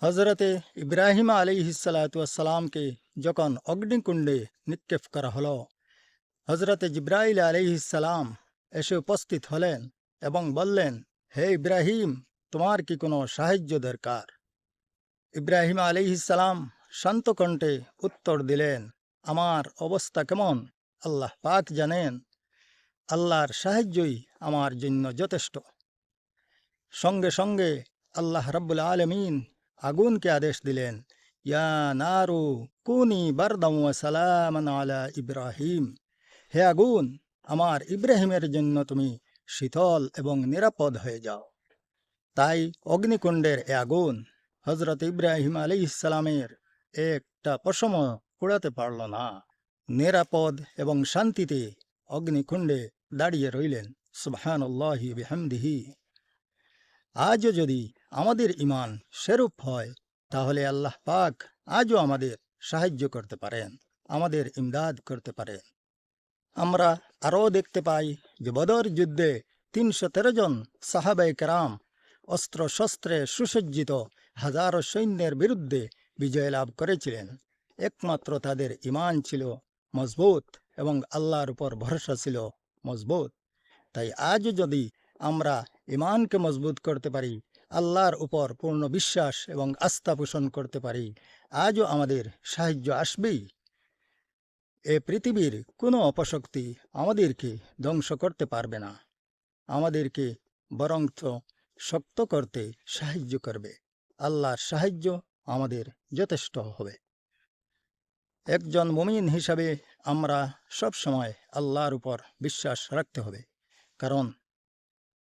হজরতে ইব্রাহিম আলাইহিসসালাতুয়াসসালামকে যখন অগ্নিকুণ্ডে নিক্ষেপ করা হলো, হজরতে জিব্রাইল আলাইহিসসালাম এসে উপস্থিত হলেন এবং বললেন, হে ইব্রাহিম, তোমার কি কোনো সাহায্য দরকার? ইব্রাহিম আলাইহিসসালাম শান্ত কণ্ঠে উত্তর দিলেন, আমার অবস্থা কেমন আল্লাহ পাক জানেন। আল্লাহর সাহায্যই আমার জন্য যথেষ্ট। সঙ্গে সঙ্গে আল্লাহ রাব্বুল আলামিন আগুনকে আদেশ দিলেন, ইয়া নারু কুনি বারদাম ওয়া সালামান আলা ইব্রাহিম। হে আগুন, আমার ইব্রাহিমের জন্য তুমি শীতল এবং নিরাপদ হয়ে যাও। তাই অগ্নিকুণ্ডের এ আগুন হজরত ইব্রাহিম আলাইহিসসালামের একটা পশমও পোড়াতে পারল না। নিরাপদ এবং শান্তিতে অগ্নিকুণ্ডে দাঁড়িয়ে রইলেন। সুবহানাল্লাহি বিহামদিহি। আজও যদি আমাদের ঈমান সেরূপ হয়, তাহলে আল্লাহ পাক আজও আমাদের সাহায্য করতে পারেন, আমাদের ইমদাদ করতে পারেন। আমরা আরও দেখতে পাই যে বদর যুদ্ধে ৩১৩ জন সাহাবায়ে কেরাম অস্ত্র শস্ত্রে সুসজ্জিত হাজারো সৈন্যের বিরুদ্ধে বিজয় লাভ করেছিলেন। একমাত্র তাদের ঈমান ছিল মজবুত এবং আল্লাহর উপর ভরসা ছিল মজবুত। তাই আজও যদি আমরা ঈমানকে মজবুত করতে পারি, আল্লাহর উপর পূর্ণ বিশ্বাস এবং আস্থা পোষণ করতে পারি, আজও আমাদের সাহায্য আসবেই। এ পৃথিবীর কোনো অপশক্তি আমাদেরকে ধ্বংস করতে পারবে না, আমাদেরকে বরঞ্চ শক্ত করতে সাহায্য করবে। আল্লাহর সাহায্য আমাদের যথেষ্ট হবে। একজন মুমিন হিসাবে আমরা সব সময় আল্লাহর উপর বিশ্বাস রাখতে হবে, কারণ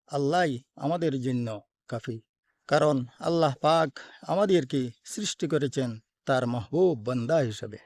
আল্লাহই আমাদের জন্য কাফি। কারণ আল্লাহ পাক আমাদেরকে সৃষ্টি করেছেন তার মাহবুব বান্দা হিসাবে।